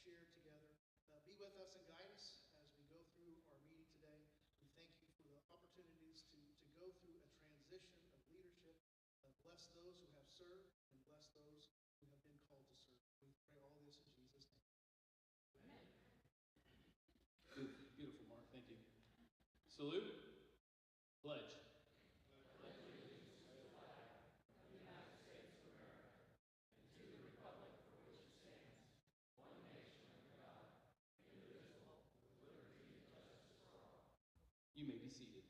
shared together. Be with us and guide us as we go through our meeting today. We thank you for the opportunities to go through a transition of leadership. Bless those who have served and bless those who have been called to serve. We pray all this in Jesus' name. Amen. Beautiful, Mark. Thank you. Salute. Pledge. You may be seated.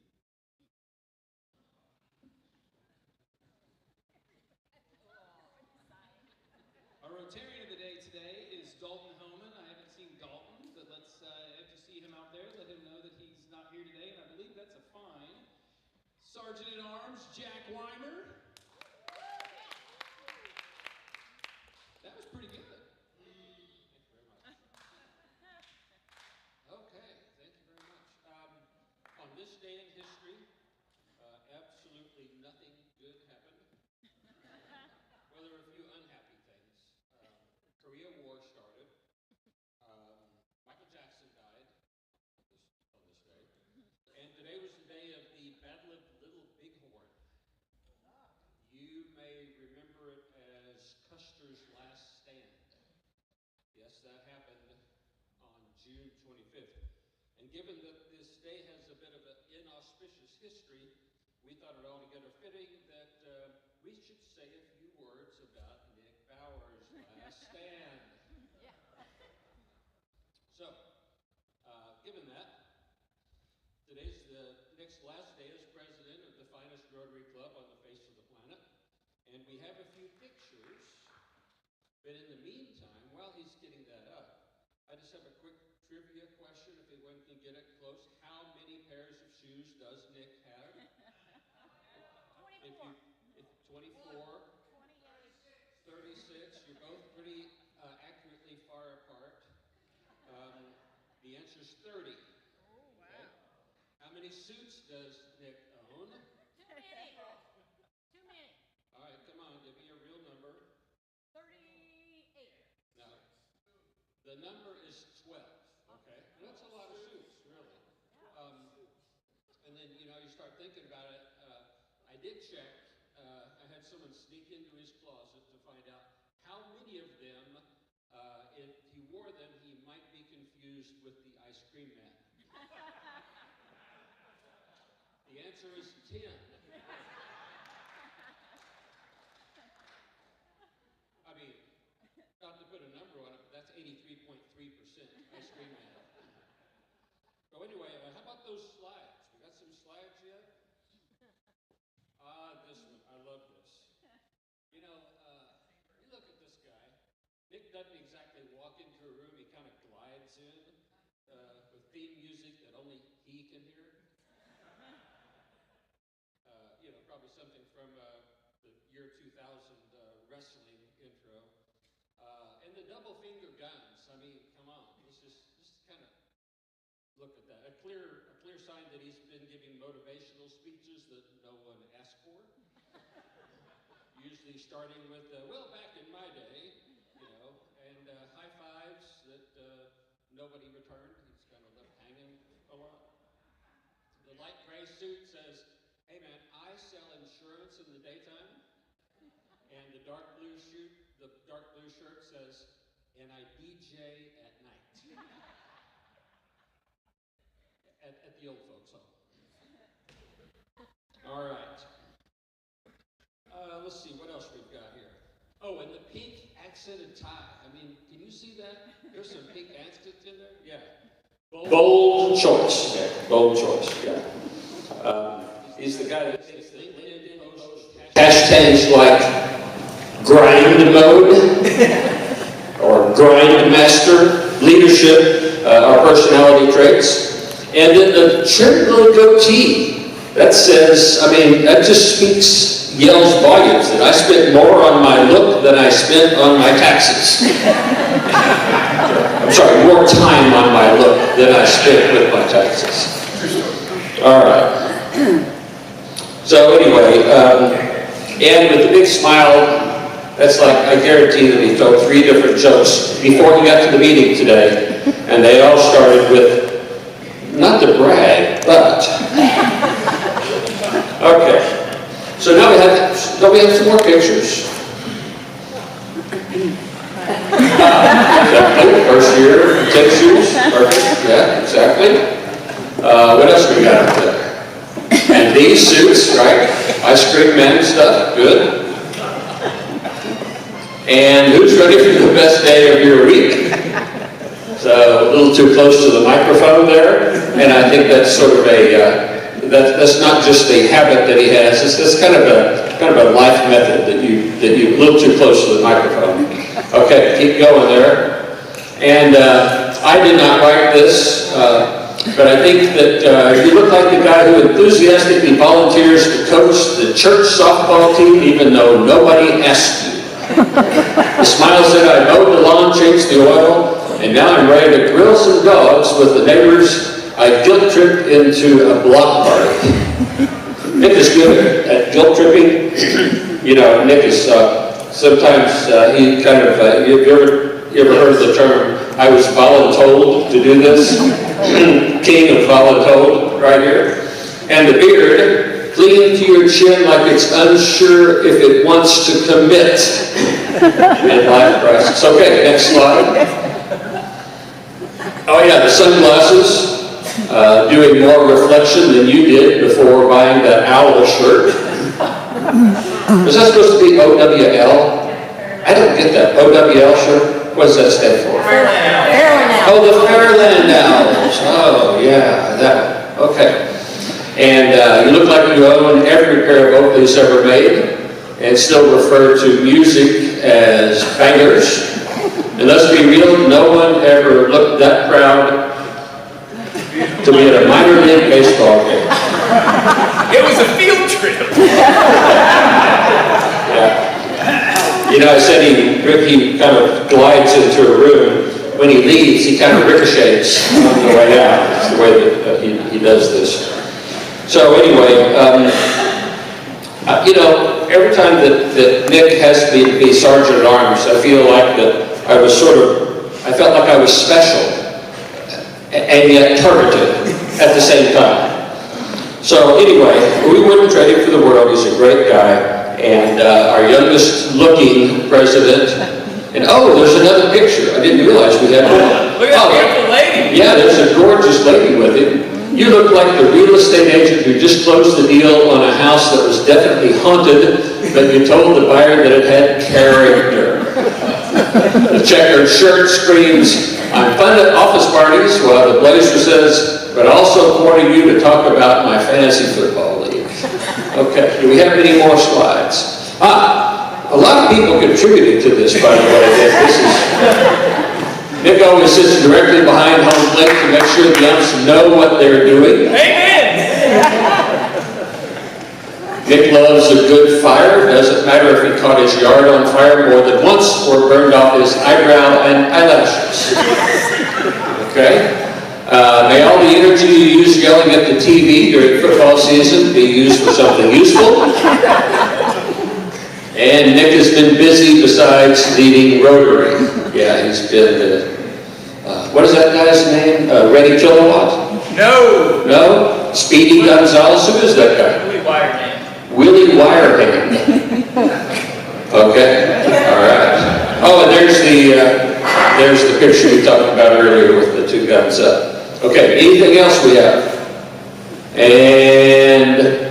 Our Rotarian of the day today is Dalton Homan. I haven't seen Dalton, but if you see him out there, let him know that he's not here today, and I believe that's a fine. Sergeant at Arms Jack Weimer. That was pretty good. Thank you very much. Okay, thank you very much. On this day in history, absolutely nothing good happened. Well, there were a few unhappy things. Korea War started. Michael Jackson died on this day. And today was the day of the Battle of Little Bighorn. You may remember it as Custer's Last Stand. Yes, that happened on June 25th. And given that this day has a bit of an inauspicious history, we thought it altogether fitting that we should say a few words about Nick Bowers' last stand. Yeah. So, given that, today's the Nick's last day as president of the finest Rotary Club on the face of the planet, and we have a few pictures. But in the meantime, while he's getting that up, I just have a quick trivia question, if anyone can get it close. How many pairs of shoes does Nick have? 24. 24, 36, you're both pretty accurately far apart. The answer is 30. Oh, wow. Okay. How many suits does Nick own? Too many. Too many. All right, come on, give me a real number. 38. No. The number is 12, okay? And that's a lot of suits, really. And then, you start thinking about it. I did check. I had someone sneak into his closet to find out how many of them, if he wore them, he might be confused with the ice cream man. The answer is 10. I mean, not to put a number on it, but that's 83.3% ice cream man. So anyway, how about those slides? We got some slides yet? This one. I love this. You look at this guy. Nick doesn't exactly walk into a room. He kind of glides in with theme music that only he can hear. Probably something from the year 2000 wrestling intro. And the double finger guns. I mean, come on. Just kind of look at that. A clear sign that he's been giving motivational speeches that no one asked for. Usually starting with, back in my day, and high fives that nobody returned. He's kind of left hanging a lot. The light gray suit says, "Hey man, I sell insurance in the daytime." And the dark blue shirt says, "And I DJ at night." at the old folks home. All right. Let's see what else we've got here. Oh, and the pink accented tie. I mean, can you see that? There's some pink accents in there. Yeah. Bold choice. Yeah. Bold choice. Yeah. He's the guy that takes the LinkedIn post hashtags like grind mode or grind master, leadership, or personality traits. And then the charitable goatee. That says, that just yells volumes that I spent more on my look than I spent on my taxes. I'm sorry, more time on my look than I spent with my taxes. All right. So anyway, and with the big smile That's like, I guarantee that he told 3 different jokes before he got to the meeting today, and they all started with, not to brag, but. Okay. So now don't we have some more pictures? Exactly. First year, tennis shoes. Perfect. Yeah, exactly. What else we got up there? And these suits, right? Ice cream man stuff. Good. And who's ready for the best day of your week? So a little too close to the microphone there, and I think that's sort of that's not just a habit that he has. It's kind of a life method that you a little too close to the microphone. Okay, keep going there. And I did not write this, but I think that you look like the guy who enthusiastically volunteers to coach the church softball team, even though nobody asked you. The smile said, "I mowed the lawn, changed the oil, and now I'm ready to grill some dogs with the neighbors I guilt tripped into a block party." Nick is good at guilt tripping. You know, Nick is sometimes he kind of, you ever heard of the term, "I was voluntold to do this"? King of voluntold right here. And the beard, clinging to your chin like it's unsure if it wants to commit. Midlife crisis. Okay, next slide. Oh yeah, the sunglasses. Doing more reflection than you did before buying that owl shirt. Was that supposed to be OWL? I don't get that. OWL shirt? What does that stand for? Fairland. Oh, the Fairland Owls. Oh, yeah, that one. Okay. And you look like you own every pair of Oakleys ever made and still refer to music as bangers. And let's be real, no one ever looked that proud to be at a minor league baseball game. It was a field trip. Yeah. You know, I said he kind of glides into a room. When he leaves, he kind of ricochets on the way out. It's the way that he does this. So anyway, you know, every time that Nick has to be Sergeant at Arms, I feel like that I felt like I was special and yet targeted at the same time. So anyway, we wouldn't trade him for the world. He's a great guy. And our youngest looking president. And oh, there's another picture. I didn't realize we had one. Look at that beautiful lady. Yeah, there's a gorgeous lady with him. You look like the real estate agent who just closed the deal on a house that was definitely haunted, but you told the buyer that it had character. The checkered shirt screams, "I'm fun at office parties," while the blazer says, "but also pointing you to talk about my fantasy football league." Okay, do we have any more slides? A lot of people contributed to this, by the way. Nick always sits directly behind home plate to make sure the umps know what they're doing. Amen. Nick loves a good fire. Doesn't matter if he caught his yard on fire more than once or burned off his eyebrow and eyelashes. Okay? May all the energy you use yelling at the TV during football season be used for something useful. And Nick has been busy besides leading Rotary. Yeah, he's been, what is that guy's name? Reddy Kilowatt? No. No? Speedy Gonzalez? Who is that guy? Willie Wirehand. Willie Wirehand. Okay, all right. Oh, and there's the picture we talked about earlier with the 2 guns up. Okay, anything else we have? And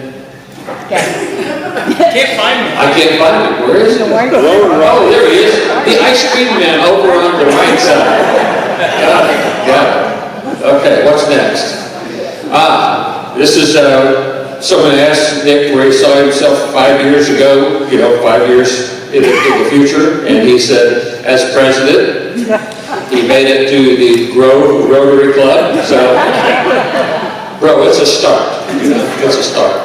Can't find me. I can't find it. Where is it? Oh, there he is. The ice cream man over on the right side. Got it. Okay, what's next? This is someone asked Nick where he saw himself 5 years ago, 5 years in the future, and he said, as president, he made it to the Grove Rotary Club. So, bro, it's a start. It's a start.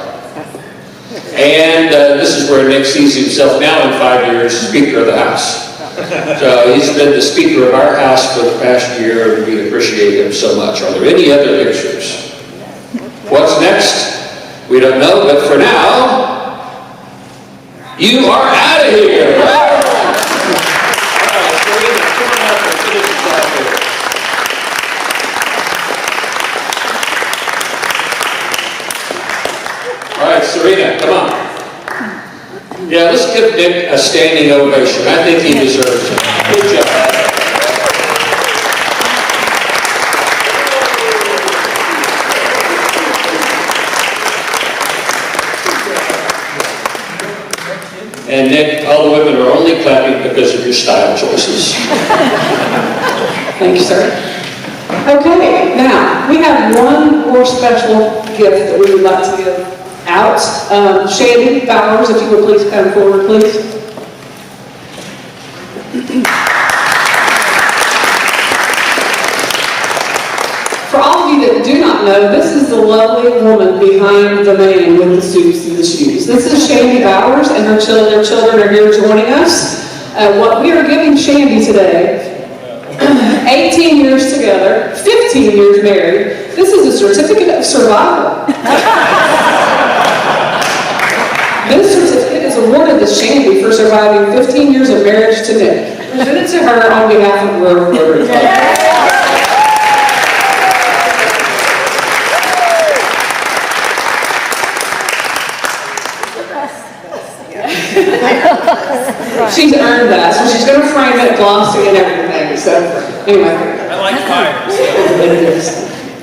And this is where Nick sees himself now in 5 years, Speaker of the House. So he's been the Speaker of our House for the past year, and we appreciate him so much. Are there any other pictures? What's next? We don't know, but for now, you are out of here. Serena, come on. Yeah, let's give Nick a standing ovation. I think he deserves it. Good job. And Nick, all the women are only clapping because of your style choices. Thank you, sir. Okay, now, we have one more special gift that we would like to give out. Shandy Bowers, if you would please come forward, please. For all of you that do not know, this is the lovely woman behind the man with the suits and the shoes. This is Shandy Bowers, and their children are here joining us. What we are giving Shandy today, 18 years together, 15 years married. This is a certificate of survival. This certificate is awarded to Shandy for surviving 15 years of marriage to Nick. Presented to her on behalf of Grove Rotary Club. She's earned that, so she's going to frame it, glossy and everything. So, anyway. I like fires.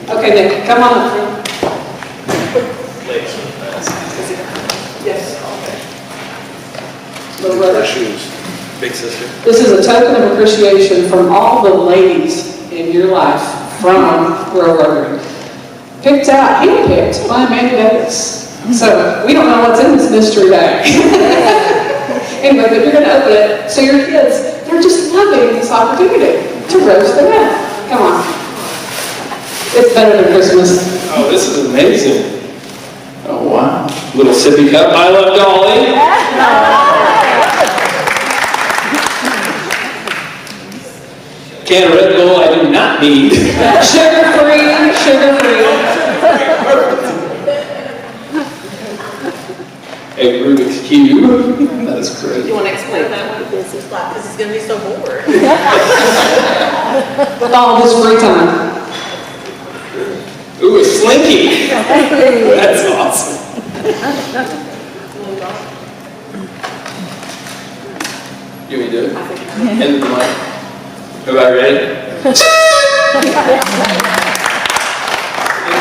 Okay, Nick, come on up. Yes. Little brother. Shoes. Big sister. This is a token of appreciation from all the ladies in your life from Grove Rotary. Picked out, handpicked by Amanda Davis. So, we don't know what's in this mystery bag. Anyway, but you're going to open it so your kids, they're just loving this opportunity to roast them out. Come on. It's better than Christmas. Oh, this is amazing. Oh, wow. Little sippy cup. I love Dolly. Can of Red Bull I do not need. Sugar-free, sugar-free. A Rubik's Cube. That is great. You want to explain that one? This is like, this is going to be so bored. With all this free time. Ooh, a Slinky. That's awesome. You want me to do it? And the mic. Everybody ready?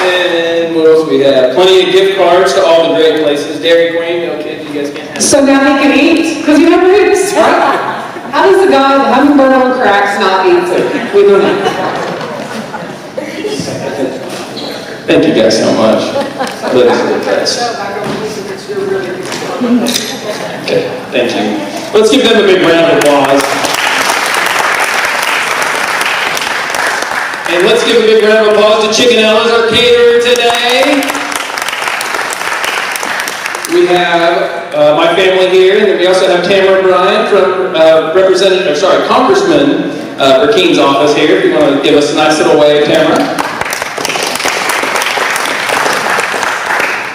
And then what else we have? Plenty of gift cards to all the great places. Dairy Queen, no kids, you guys can't have it. So now he can eat, because you have roots, right? How does the guy with the hummingbird on cracks not eat food? We don't know. Thank you guys so much. Really for the best. Okay, thank you. Let's give them a big round of applause. And let's give a big round of applause to Chicken Ella's, our caterer today. We have my family here, and then we also have Tamara Bryant from Congressman Burkeen's office here. If you want to give us a nice little wave, Tamara.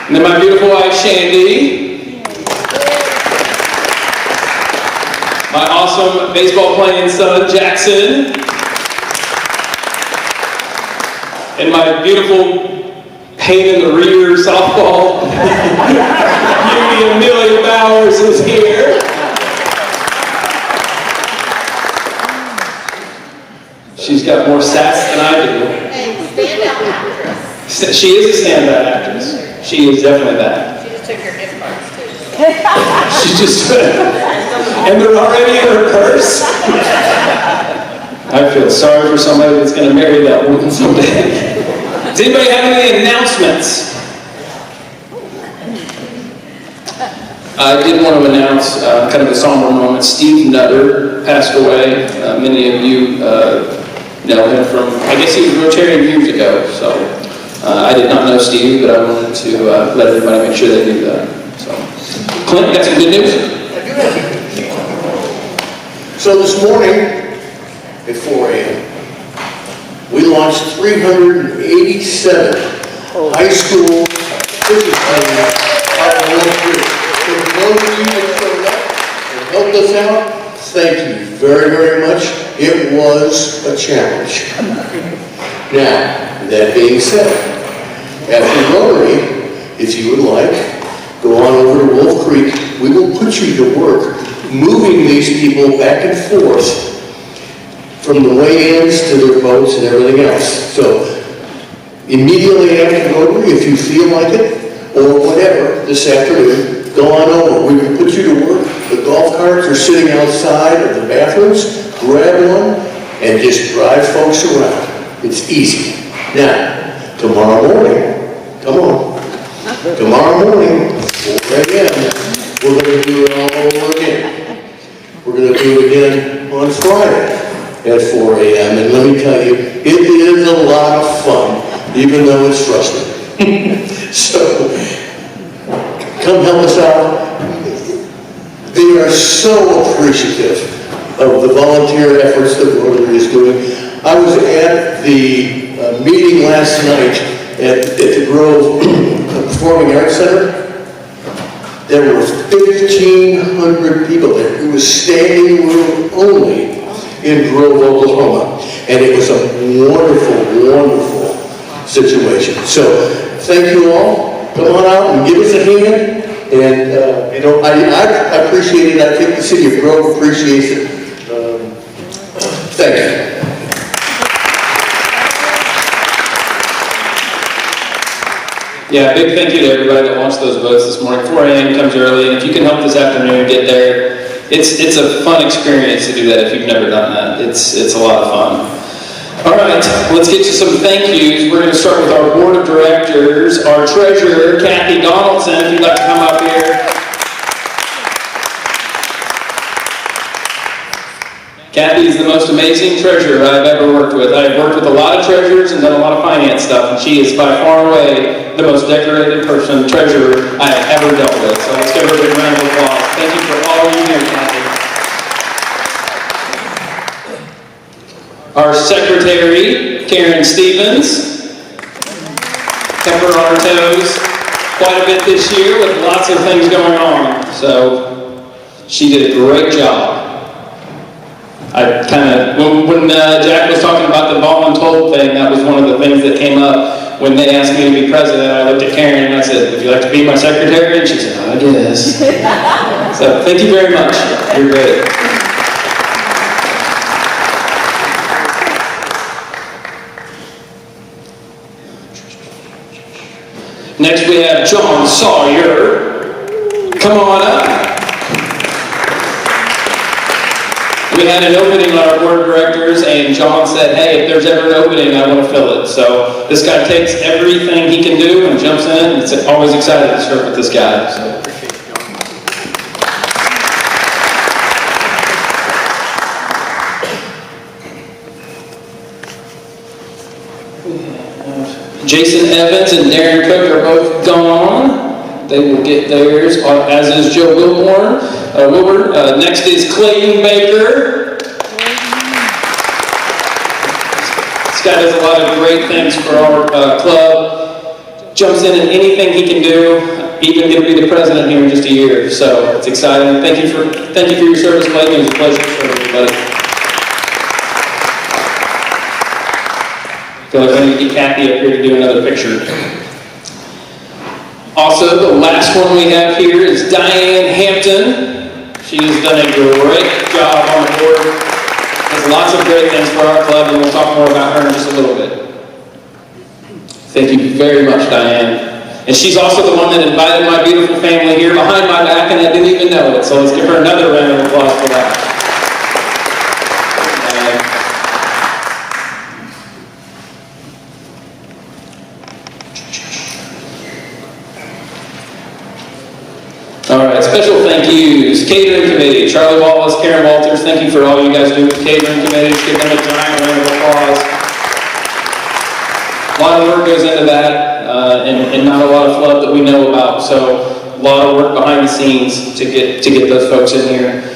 And then my beautiful wife, Shandy. My awesome baseball playing son, Jackson. And my beautiful pain in the rear softball beauty, Amelia Bowers, is here. She's got more sass than I do. Standout actress. She is a standout actress. She is definitely that. She just took your gift cards too. She just, and they're already in her purse. I feel sorry for somebody that's going to marry that woman someday. Does anybody have any announcements? I did want to announce kind of a somber moment. Steve Nutter passed away. Many of you know him from, I guess he was Rotarian years ago. So I did not know Steve, but I wanted to let everybody make sure they knew that. So, Clint, you got some good news? So this morning at 4 a.m., we launched 387 high school Christmas parties out in Wolf Creek. So for those of you that showed up and helped us out, thank you very, very much. It was a challenge. Now, that being said, after Rotary, if you would like, go over Wolf Creek. We will put you to work moving these people back and forth from the weigh-ins to their boats and everything else. So immediately after Rotary, if you feel like it, or whatever, this afternoon, go on over. We can put you to work. The golf carts are sitting outside of the bathrooms. Grab one and just drive folks around. It's easy. Now, tomorrow morning, come on. Tomorrow morning, 4 a.m., we're going to do it all over again. We're going to do it again on Friday at 4 a.m. And let me tell you, it is a lot of fun, even though it's frustrating. So, come help us out. They are so appreciative of the volunteer efforts that Rotary is doing. I was at the meeting last night at the Grove Performing Arts Center. There were 1,500 people there. It was standing room only in Grove, Oklahoma. And it was a wonderful, wonderful situation. So thank you all. Come on out and give us a hand. And, I appreciate it. I think the city of Grove appreciates it. Thank you. Yeah, big thank you to everybody that launched those boats this morning. 4 a.m. comes early, and if you can help this afternoon get there, it's a fun experience to do that if you've never done that. It's a lot of fun. All right, let's get to some thank yous. We're going to start with our board of directors, our treasurer, Kathy Donaldson, if you'd like to come up here. Kathy is the most amazing treasurer I've ever worked with. I've worked with a lot of treasurers and done a lot of finance stuff, and she is by far and away the most decorated treasurer I have ever dealt with. So let's give her a big round of applause. Thank you for all you do, Kathy. Our secretary, Karen Stevens, kept her on her toes quite a bit this year with lots of things going on. So she did a great job. I when Jack was talking about the voluntold thing, that was one of the things that came up when they asked me to be president. I looked at Karen and I said, "Would you like to be my secretary?" And she said, "I guess." So thank you very much. You're great. Next we have John Sawyer. Come on up. We had an opening on our board of directors, and John said, "Hey, if there's ever an opening, I want to fill it." So this guy takes everything he can do and jumps in. It's always excited to serve with this guy. So. Jason Evans and Darren Cook are both gone. They will get theirs, as is Joe Wilborn. Next is Clayton Baker. This guy does a lot of great things for our club. Jumps in anything he can do. Even going to be the president here in just a year. So it's exciting. Thank you for your service, Clayton. It was a pleasure to serve everybody. I feel like I need to get Kathy up here to do another picture. Also, the last one we have here is Diane Hampton. She has done a great job on the board. Does lots of great things for our club, and we'll talk more about her in just a little bit. Thank you very much, Diane. And she's also the one that invited my beautiful family here behind my back, and I didn't even know it. So let's give her another round of applause for that. All right, special thank yous. Catering committee, Charlie Wallace, Karen Walters, thank you for all you guys do with the catering committee. Just give them a giant round of applause. A lot of work goes into that, and not a lot of fluff that we know about. So a lot of work behind the scenes to get those folks in here.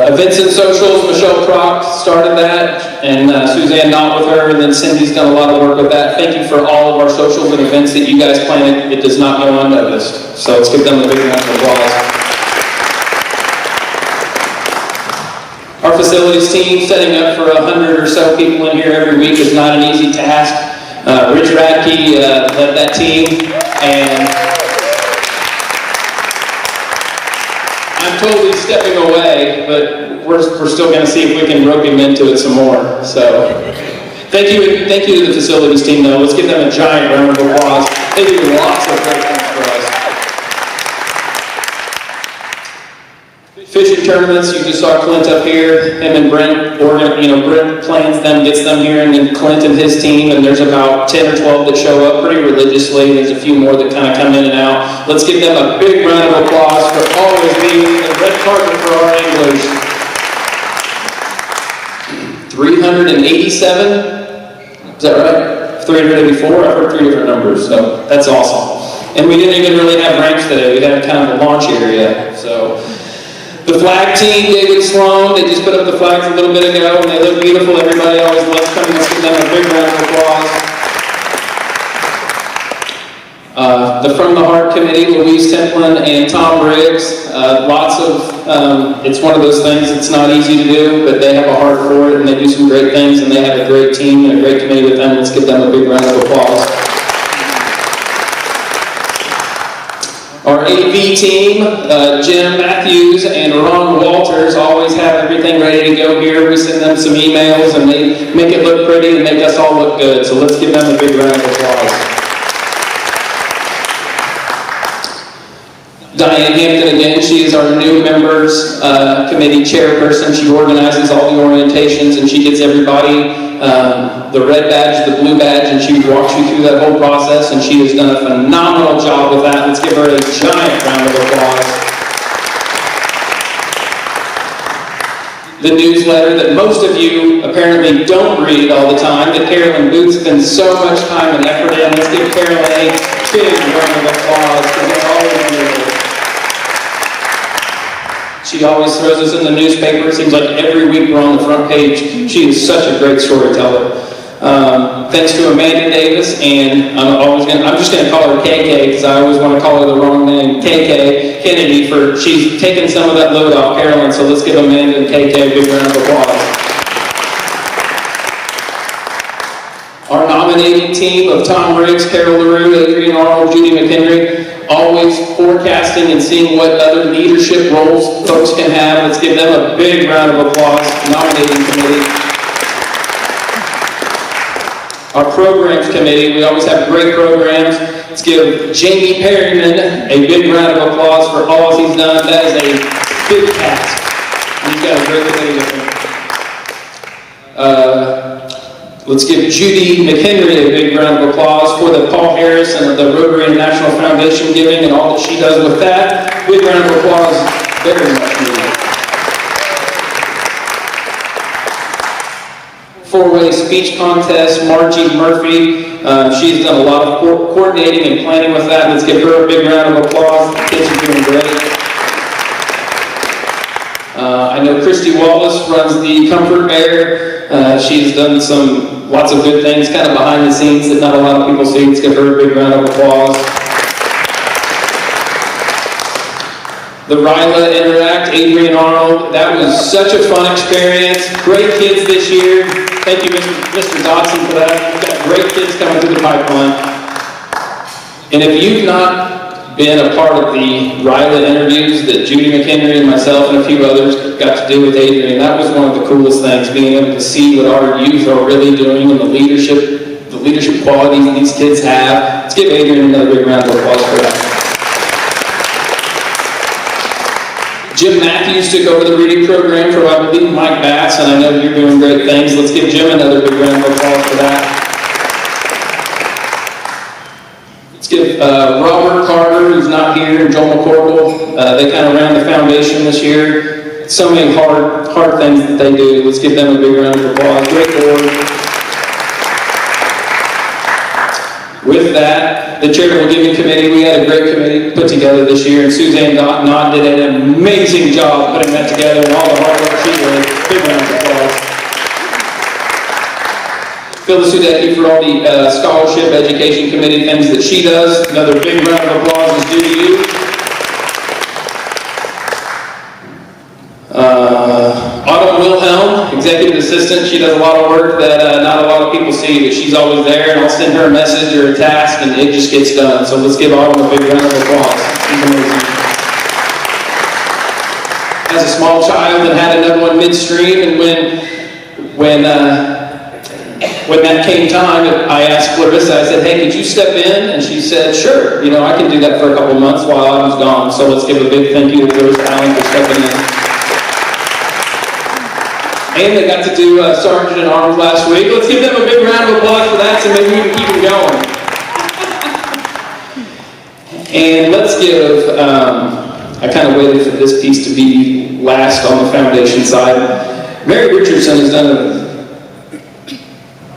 Events and socials, Michelle Crock started that, and Suzanne Knott with her, and then Cindy's done a lot of work with that. Thank you for all of our socials and events that you guys planted. It does not go unnoticed. So let's give them a big round of applause. Our facilities team, setting up for 100 or so people in here every week is not an easy task. Rich Radke led that team, and stepping away, but we're still going to see if we can rope him into it some more. So, thank you to the facilities team, though. Let's give them a giant round of applause. They do lots of great things for us. Fishing tournaments, you just saw Clint up here. Him and Brent, Brent plans them, gets them here, and then Clint and his team, and there's about 10 or 12 that show up pretty religiously. There's a few more that kind of come in and out. Let's give them a big round of applause for always being the red carpet for our anglers. 387? Is that right? 384? I've heard 3 different numbers, so that's awesome. And we didn't even really have ranks today. We had kind of a launch area, so. The flag team, David Sloan, they just put up the flags a little bit ago, and they look beautiful. Everybody always loves coming. Let's give them a big round of applause. The From the Heart Committee, Louise Templin and Tom Riggs. It's one of those things that's not easy to do, but they have a heart for it, and they do some great things, and they have a great team and a great committee with them. Let's give them a big round of applause. Our AV team, Jim Matthews and Ron Walters, always have everything ready to go here. We send them some emails and they make it look pretty and make us all look good. So let's give them a big round of applause. Diane Hampton again, she is our new members committee chairperson. She organizes all the orientations and she gets everybody the red badge, the blue badge, and she walks you through that whole process, and she has done a phenomenal job with that. Let's give her a giant round of applause. The newsletter that most of you apparently don't read all the time, that Carolyn Booth spends so much time and effort in. Let's give Carolyn a big round of applause because it's always wonderful. She always throws us in the newspaper. It seems like every week we're on the front page. She is such a great storyteller. Thanks to Amanda Davis, and I'm just going to call her KK because I always want to call her the wrong name, KK Kennedy, for she's taken some of that load off Carolyn. So let's give Amanda and KK a big round of applause. Our nominating team of Tom Riggs, Carol LaRue, Adrian Arnold, Judy McHenry, always forecasting and seeing what other leadership roles folks can have. Let's give them a big round of applause. Nominating committee. Our programs committee, we always have great programs. Let's give Jamie Perryman a big round of applause for all he's done. That is a big task. He's got a great committee with him. Let's give Judy McHenry a big round of applause for the Paul Harrison of the Rotary International Foundation giving and all that she does with that. Big round of applause, very much needed. Four-way speech contest, Margie Murphy. She's done a lot of coordinating and planning with that. Let's give her a big round of applause. The kids are doing great. I know Christy Wallace runs the Comfort Bear. She's done lots of good things kind of behind the scenes that not a lot of people see. Let's give her a big round of applause. The Ryla Interact, Adrian Arnold, that was such a fun experience. Great kids this year. Thank you, Mr. Dodson, for that. We've got great kids coming through the pipeline. And if you've not been a part of the Ryla interviews that Judy McHenry and myself and a few others got to do with Adrian, that was one of the coolest things, being able to see what our youth are really doing and the leadership qualities these kids have. Let's give Adrian another big round of applause for that. Jim Matthews took over the reading program for, I believe, Mike Bass, and I know you're doing great things. Let's give Jim another big round of applause for that. Let's give Robert Carter, who's not here, and Joel McCorkle. They kind of ran the foundation this year. So many hard things that they do. Let's give them a big round of applause. Great board. With that, the Charitable Giving Committee, we had a great committee put together this year, and Suzanne Knott did an amazing job putting that together, and all the hard work she did. Big round of applause. Phyllis Udecki for all the scholarship, education committee things that she does. Another big round of applause is due to you. Autumn Wilhelm, executive assistant, she does a lot of work that not a lot of people see, but she's always there, and I'll send her a message or a task, and it just gets done. So let's give Autumn a big round of applause. She's amazing. as a small child and had another one midstream. And when that came time, I asked Clarissa, I said, hey, could you step in? And she said, sure, you know, I can do that for a couple months while I was gone. So let's give a big thank you to Clarissa Allen for stepping in. And they got to do Sergeant at Arms last week. Let's give them a big round of applause for that so maybe we can keep them going. And let's give, I kind of waited for this piece to be last on the foundation side. Mary Richardson has done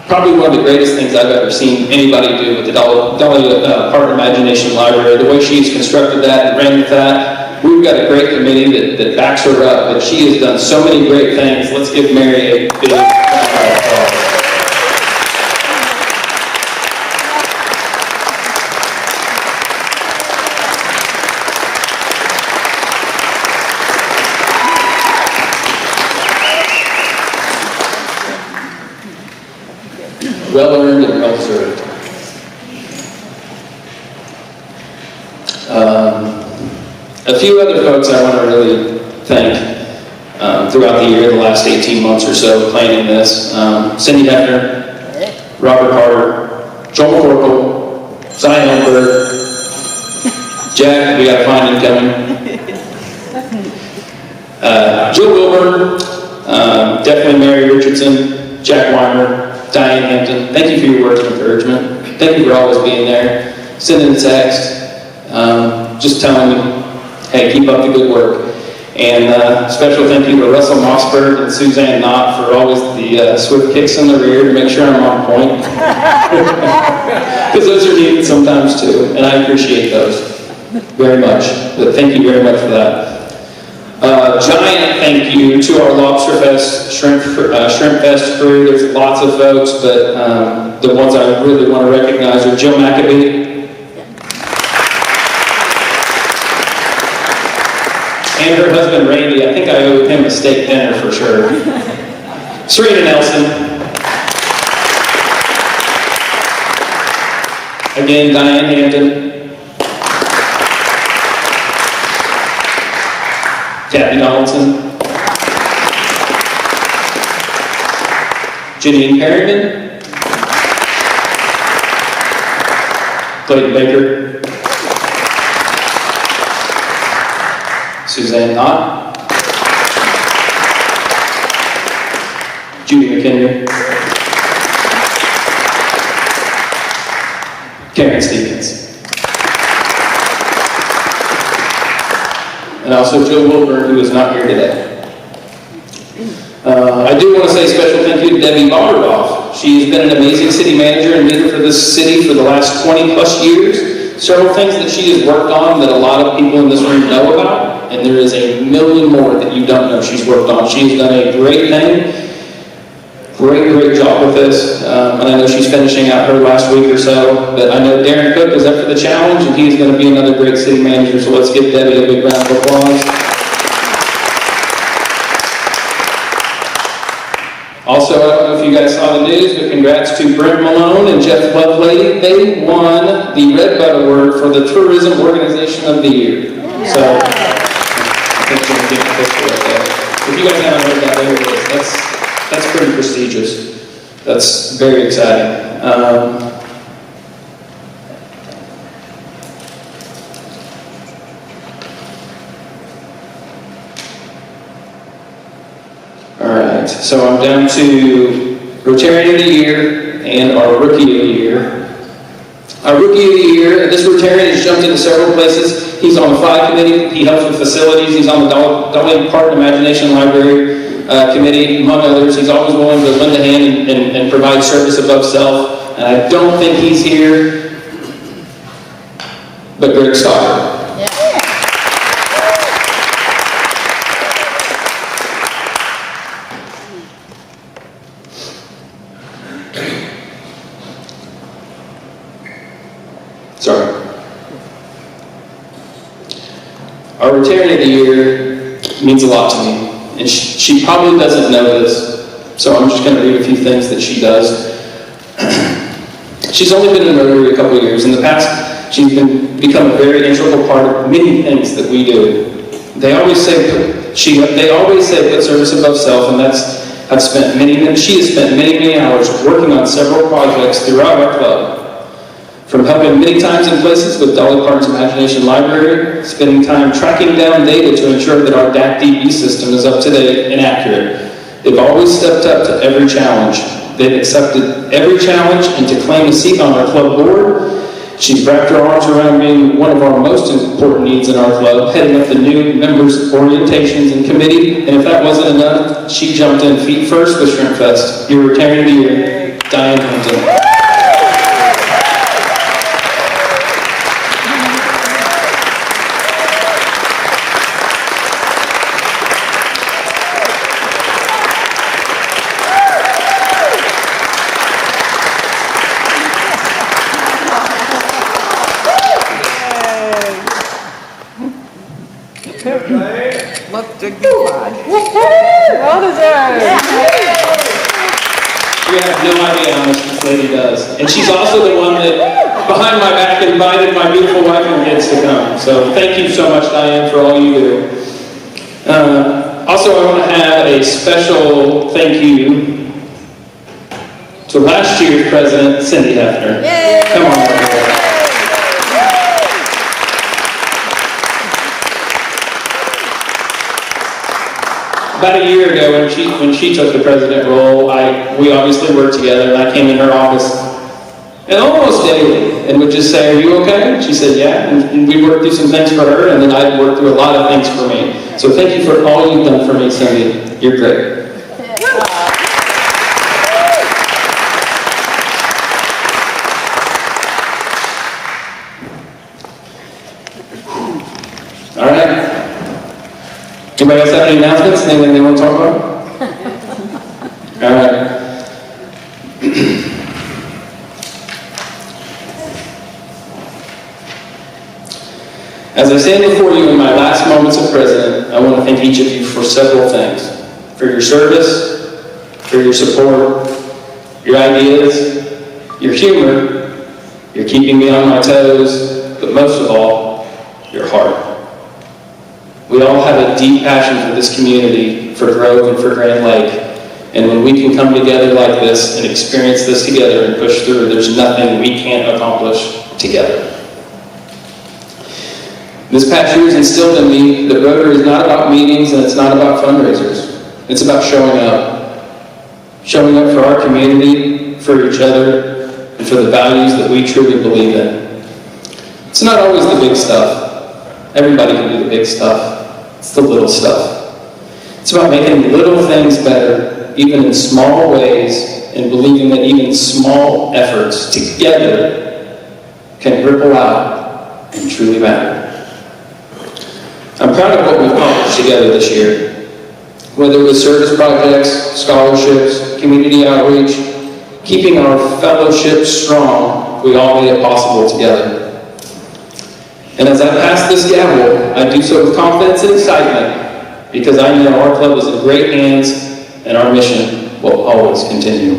probably one of the greatest things I've ever seen anybody do with the Dolly Parton Imagination Library. The way she's constructed that and ran with that. We've got a great committee that backs her up, but she has done so many great things. Let's give Mary a big round of applause. Well earned and well deserved. A few other folks I want to really thank throughout the year, the last 18 months or so, planning this. Cindy Hefner, Robert Carter, Joel McCorkle, Zion Elberg, Jack, we got to find him coming. Jill Wilburn, definitely Mary Richardson, Jack Weimer, Diane Hampton, thank you for your words of encouragement. Thank you for always being there. Sending a text, just telling me, hey, keep up the good work. And special thank you to Russell Mossberg and Suzanne Knott for always the swift kicks in the rear to make sure I'm on point. Because those are needed sometimes too, and I appreciate those very much. But thank you very much for that. Giant thank you to our Lobster Fest, Shrimp Fest crew. There's lots of folks, but the ones I really want to recognize are Jill McAbee, and her husband Randy. I think I owe him a steak dinner for sure. Serena Nelson. Again, Diane Hampton. Kathy Donaldson. Janine Perryman. Clayton Baker. Suzanne Knott. Judy McHenry. Karen Stevens. And also Jill Wilburn, who is not here today. I do want to say a special thank you to Debbie Bardoff. She's been an amazing city manager and leader for this city for the last 20 plus years. Several things that she has worked on that a lot of people in this room know about, and there is a million more that you don't know she's worked on. She's done a great thing. Great job with this, and I know she's finishing out her last week or so, but I know Darren Cook is up for the challenge, and he's going to be another great city manager, so let's give Debbie a big round of applause. Also, I don't know if you guys saw the news, but congrats to Brent Malone and Jeff Lovelady. They won the Red Bud Award for the Tourism Organization of the Year. So, I think you're going to get the picture right there. If you guys haven't heard that, there it is. That's pretty prestigious. That's very exciting. All right, so I'm down to Rotarian of the Year and our Rookie of the Year. Our Rookie of the Year, this Rotarian has jumped into several places. He's on the FI committee, he helps with facilities, he's on the Dolly Parton Imagination Library committee, among others. He's always willing to lend a hand and provide service above self. And I don't think he's here, but Greg Stocker. Sorry. Our Rotarian of the Year means a lot to me. And she probably doesn't know this, so I'm just going to read a few things that she does. She's only been in Rotary a couple of years. In the past, she's become a very integral part of many things that we do. They always say, They always say put service above self, and she has spent many hours working on several projects throughout our club. From helping many times and places with Dolly Parton's Imagination Library, spending time tracking down data to ensure that our DAC-DB system is up to date and accurate. They've always stepped up to every challenge. They've accepted every challenge, and to claim a seat on our club board, she's wrapped her arms around being one of our most important needs in our club, heading up the new members' orientations and committee. And if that wasn't enough, she jumped in feet first with Shrimp Fest. Your retiring year, Diane Hampton. You have no idea how much this lady does. And she's also the one that, behind my back, invited my beautiful wife and kids to come. So thank you so much, Diane, for all you do. Also, I want to have a special thank you to last year's president, Cindy Hefner. Yay! Come on, everyone. About a year ago, when she took the president role, we obviously worked together, and I came in her office, and almost daily, and would just say, "Are you okay?" And she said, "Yeah," and we'd work through some things for her, and then I'd work through a lot of things for me. So thank you for all you've done for me, Cindy. You're great. All right. Anybody else have any announcements? Anything they want to talk about? All right. As I stand before you in my last moments of president, I want to thank each of you for several things. For your service, for your support, your ideas, your humor, your keeping me on my toes, but most of all, your heart. We all have a deep passion for this community, for Grove and for Grand Lake. And when we can come together like this and experience this together and push through, there's nothing we can't accomplish together. This past year has instilled in me that Rotary is not about meetings and it's not about fundraisers. It's about showing up. Showing up for our community, for each other, and for the values that we truly believe in. It's not always the big stuff. Everybody can do the big stuff. It's the little stuff. It's about making little things better, even in small ways, and believing that even small efforts together can ripple out and truly matter. I'm proud of what we've accomplished together this year. Whether it was service projects, scholarships, community outreach, keeping our fellowship strong, we all made it possible together. And as I pass this gavel, I do so with confidence and excitement because I know our club is in great hands and our mission will always continue.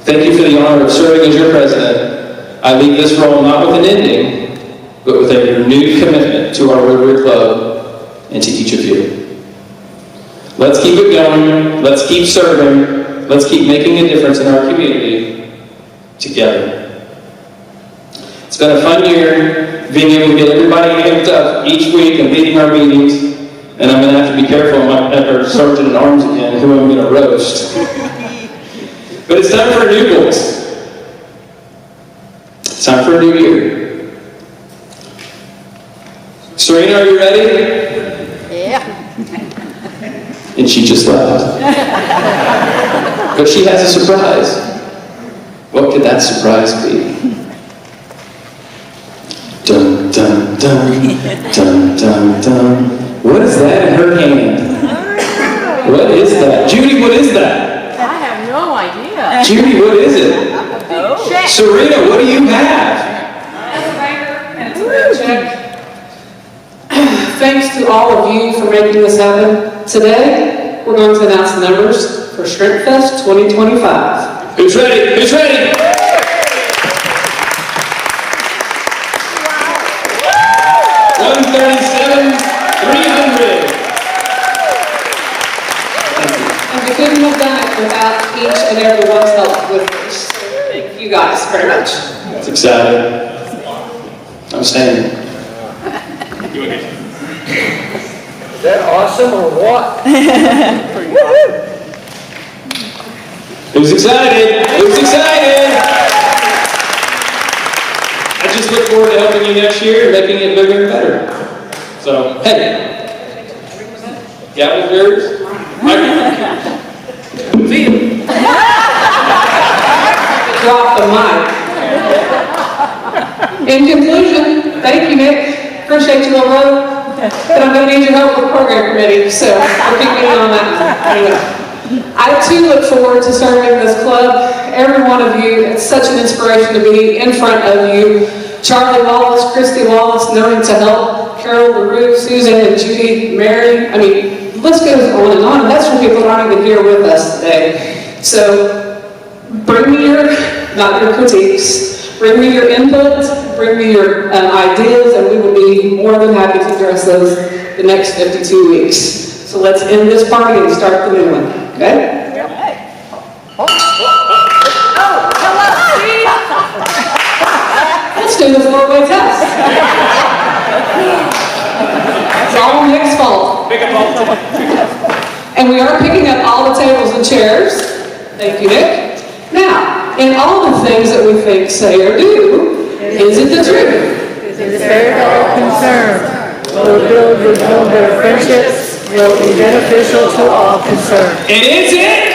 Thank you for the honor of serving as your president. I leave this role not with an ending, but with a renewed commitment to our Rotary Club and to each of you. Let's keep it going. Let's keep serving. Let's keep making a difference in our community together. It's been a fun year being able to get everybody amped up each week and leading our meetings. And I'm going to have to be careful of Sergeant at Arms again, who I'm going to roast. But it's time for a new voice. It's time for a new year. Serena, are you ready? Yeah. And she just left. But she has a surprise. What could that surprise be? Dun, dun, dun, dun, dun, dun. What is that in her hand? What is that? Judy, what is that? I have no idea. Judy, what is it? Check. Serena, what do you have? And it's a red check. Thanks to all of you for making this happen. Today, we're going to announce the numbers for Shrimp Fest 2025. Who's ready? Who's ready? 137, 300. couldn't have done it without each and every one's help with this. Thank you guys very much. It's exciting. I'm standing. Is that awesome or what? It was exciting. It was exciting. I just look forward to helping you next year and making it bigger and better. So, hey. Gavel's yours. Microphone. See you. Drop the mic. In conclusion, thank you, Nick. Appreciate you, Laura. But I'm going to need your help with the program committee, so we'll keep meeting on that. Anyway, I too look forward to serving this club. Every one of you, it's such an inspiration to be in front of you. Charlie Wallace, Christy Wallace, knowing to help, Carol LaRue, Susan and Judy, Mary. I mean, the list goes on, and that's for people that aren't even here with us today. So bring me your, not your critiques, bring me your input, bring me your ideas, and we will be more than happy to address those the next 52 weeks. So let's end this party and start the new one, okay? Let's do the four-way test. It's all Nick's fault. And we are picking up all the tables and chairs. Thank you, Nick. Now, in all the things that we think, say, or do, is it the truth? Is it fair to all concerned? Will build better friendships, will be beneficial to all concerned. And is it?